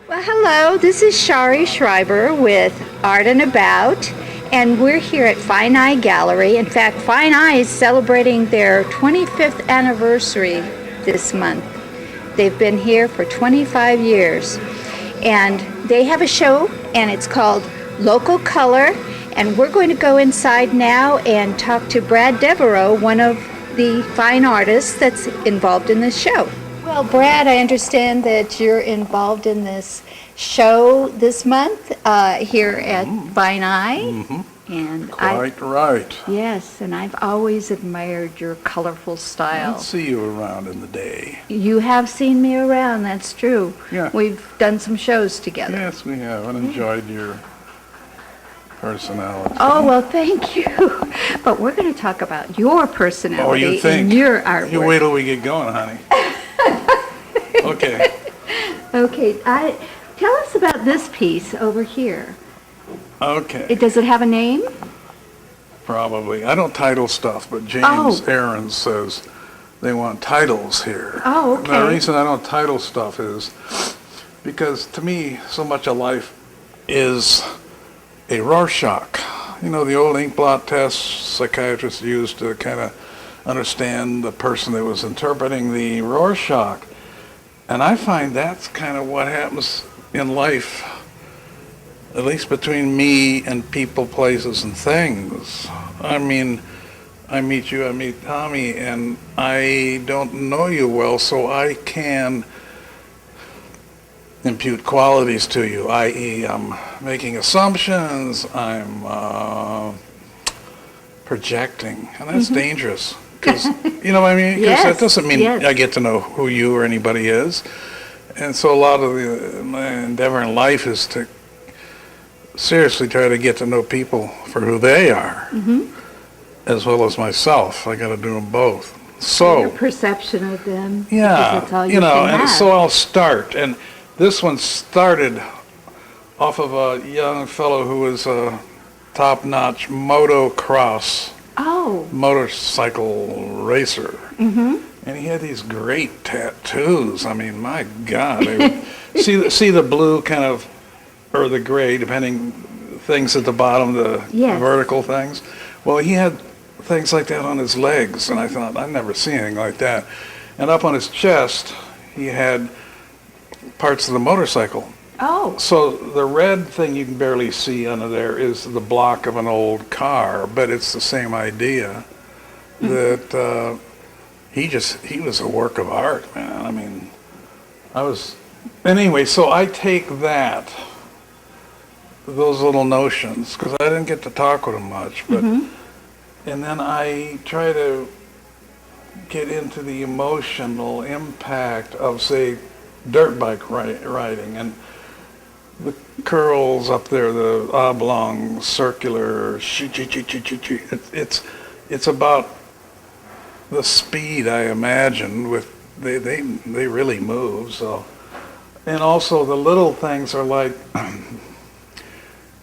Well, hello, this is Shari Schreiber with Art and About, and we're here at Fine Eye Gallery. In fact, Fine Eye is celebrating their 25th anniversary this month. They've been here for 25 years, and they have a show, and it's called Local Color, and we're going to go inside now and talk to Brad Devereaux, one of the fine artists that's involved in this show. Well, Brad, I understand that you're involved in this show this month here at Fine Eye. And Quite right. Yes, and I've always admired your colorful style. I'll see you around in the day. You have seen me around, that's true. Yeah. We've done some shows together. Yes, we have, and enjoyed your personality. Oh, well, thank you. But we're going to talk about your personality you think? and your artwork. You wait till we get going, honey. Okay. Okay, tell us about this piece over here. Okay. Does it have a name? Probably. I don't title stuff, but James Aaron says they want titles here. Oh, okay. The reason I don't title stuff is because to me, so much of life is a Rorschach. You know, the old ink blot test psychiatrists used to kind of understand the person that was interpreting the Rorschach. And I find that's kind of what happens in life, at least between me and people, places, and things. I mean, I meet you, I meet Tommy, and I don't know you well, so I can impute qualities to you, i.e. I'm making assumptions, I'm projecting, and that's dangerous. Because, you know what I mean? Because that doesn't mean I get to know who you or anybody is. And so a lot of my endeavor in life is to seriously try to get to know people for who they are, as well as myself. I got to do them both. So your perception of them. Yeah, that's all you know, can and have. so I'll start. And this one started off of a young fellow who was a top-notch motocross motorcycle racer. And he had these great tattoos. I mean, my God. See the blue kind of, or the gray, depending, things at the bottom, the vertical things? Well, he had things like that on his legs, and I thought, I've never seen anything like that. And up on his chest, he had parts of the motorcycle. Oh. So the red thing you can barely see under there is the block of an old car, but it's the same idea that he was a work of art, man. I mean, anyway, so I take those little notions, because I didn't get to talk with him much, but, and then I try to get into the emotional impact of, say, dirt bike riding, and the curls up there, the oblong, circular, it's about the speed, I imagine, with they really move. So, and also the little things are like,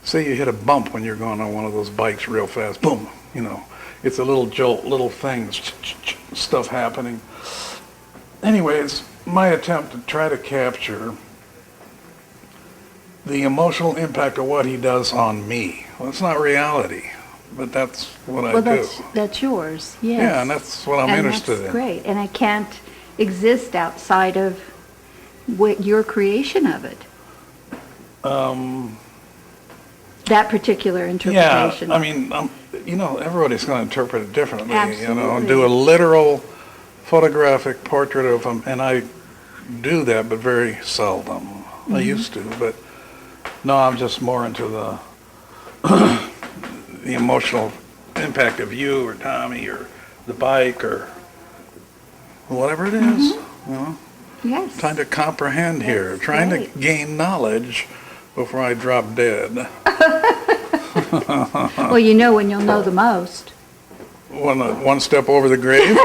say you hit a bump when you're going on one of those bikes real fast, boom, you know, it's a little jolt, little things, stuff happening. Anyway, it's my attempt to try to capture the emotional impact of what he does on me. Well, it's not reality, but that's what I do. That's yours, yes. Yeah, and that's what I'm interested in. That's great, and I can't exist outside of your creation of it. That particular interpretation. Yeah, I mean, you know, everybody's going to interpret it differently. Absolutely. You know, do a literal photographic portrait of him, and I do that, but very seldom. I used to, but no, I'm just more into the the emotional impact of you or Tommy or the bike or whatever it is. You know, Yes. trying to comprehend here, trying to gain knowledge before I drop dead. Well, you know when you'll know the most. One step over the grave.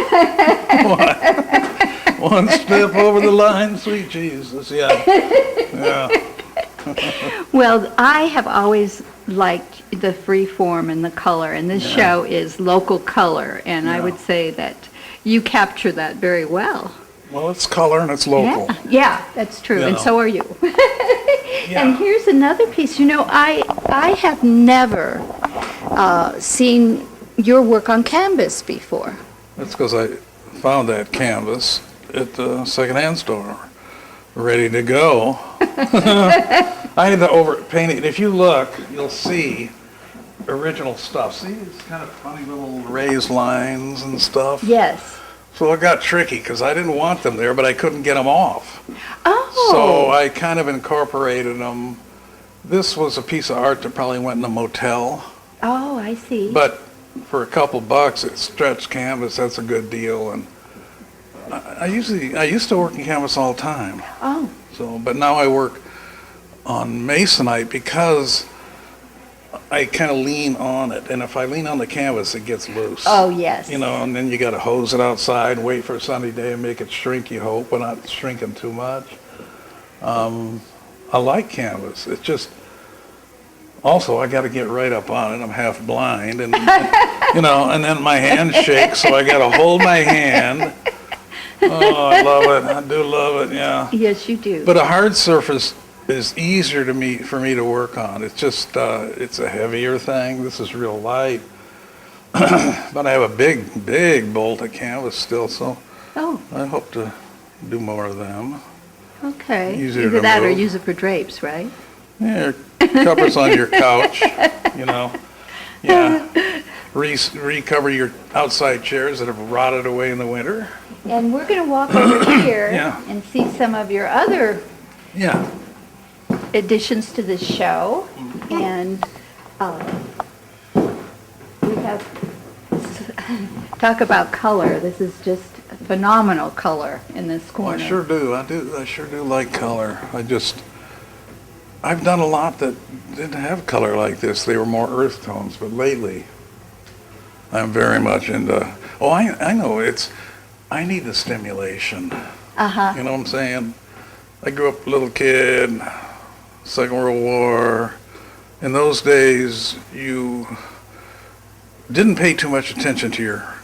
One step over the line, sweet Jesus. Yeah. Well, I have always liked the free form and the color, and this show is local color, and I would say that you capture that very well. Well, it's color and it's local. Yeah, that's true, and so are you. And here's another piece. You know, I have never seen your work on canvas before. That's because I found that canvas at the secondhand store, ready to go. I had to overpaint it. If you look, you'll see original stuff. See, it's kind of funny little raised lines and stuff. Yes. So it got tricky because I didn't want them there, but I couldn't get them off. Oh. So I kind of incorporated them. This was a piece of art that probably went in a motel. Oh, I see. But for a couple bucks, it's stretched canvas. That's a good deal. And I used to work in canvas all the time. Oh. So, but now I work on masonite because I kind of lean on it, and if I lean on the canvas, it gets loose. Oh, yes. You know, and then you got to hose it outside, wait for a sunny day, and make it shrink. You hope, but not shrinking too much. I like canvas. It's just also I got to get right up on it. I'm half blind, and you know, and then my hand shakes, so I got to hold my hand. Oh, I love it. I do love it. Yeah. Yes, you do. But a hard surface is easier for me to work on. It's just it's a heavier thing. This is real light, but I have a big bolt of canvas still, so I hope to do more of them. Okay. Easier Either to that or move. use it for drapes, right? Yeah, covers on your couch, you know. Yeah, recover your outside chairs that have rotted away in the winter. And we're going to walk over here Yeah. and see some of your other Yeah. additions to this show. And we have, talk about color. This is just phenomenal color in this Well, corner. I sure do. I sure do like color. I've done a lot that didn't have color like this. They were more earth tones, but lately I'm very much into, I know I need the stimulation. Uh-huh. You know what I'm saying? I grew up a little kid, Second World War. In those days, you didn't pay too much attention to your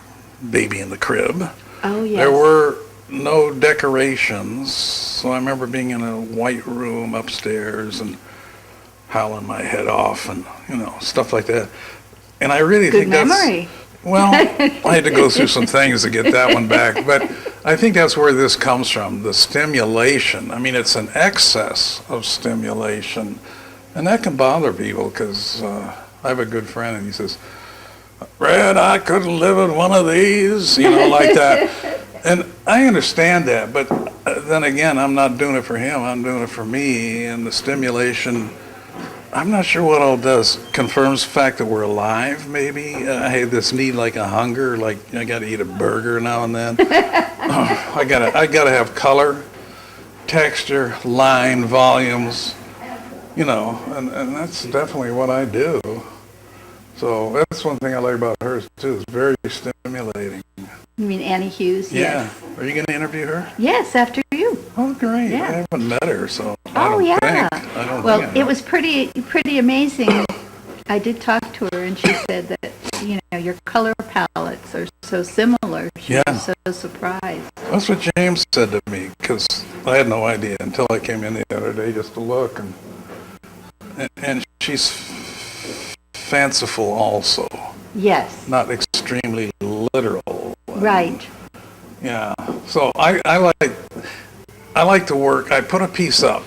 baby in the crib. Oh, yes. There were no decorations, so I remember being in a white room upstairs and howling my head off and, you know, stuff like that. And I really Good think that's... memory. Well, I had to go through some things to get that one back, but I think that's where this comes from, the stimulation. I mean, it's an excess of stimulation, and that can bother people because I have a good friend, and he says, Brad, I couldn't live in one of these, you know, like that. And I understand that, but then again, I'm not doing it for him, I'm doing it for me, and the stimulation, I'm not sure what all does. Confirms the fact that we're alive, maybe. I have this need, like a hunger, like I got to eat a burger now and then. I gotta have color, texture, line, volumes, you know, and that's definitely what I do. So that's one thing I like about hers too. It's very stimulating. You mean Annie Hughes? Yeah. Yes. Are you going to interview her? Yes, after you. Oh, great. Yeah. I haven't met her, so I Oh, don't yeah. think. I don't Well, think I it know. was pretty amazing. I did talk to her, and she said that, you know, your color palettes are so similar. She Yeah. was so surprised. That's what James said to me, because I had no idea until I came in the other day just to look. And she's fanciful also, Yes. not extremely literal. Right. Yeah. So I like to work. I put a piece up,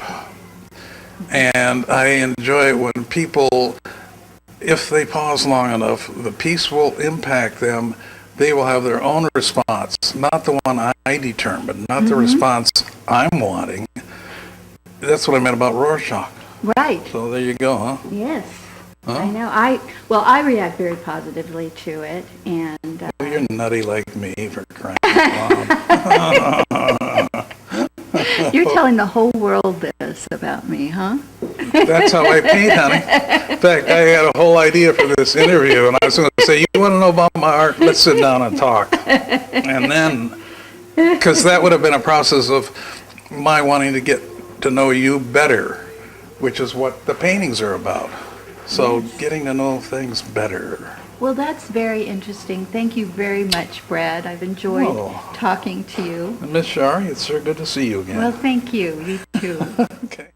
and I enjoy it when people, if they pause long enough, the piece will impact them. They will have their own response, not the one I determine, not the response I'm wanting. That's what I meant about Rorschach. Right. So there you go, huh? Yes. Huh? I know. I react very positively to it, and Well, you're nutty like me, for crying out loud. you're telling the whole world this about me, huh? That's how I paint, honey. In fact, I had a whole idea for this interview, and I was going to say, you want to know about my art? Let's sit down and talk. And then, because that would have been a process of my wanting to get to know you better, which is what the paintings are about. So getting to know things better. Well, that's very interesting. Thank you very much, Brad. I've enjoyed Oh. talking to you. And Miss Shari, it's sure good to see you again. Well, thank you. You too. Okay.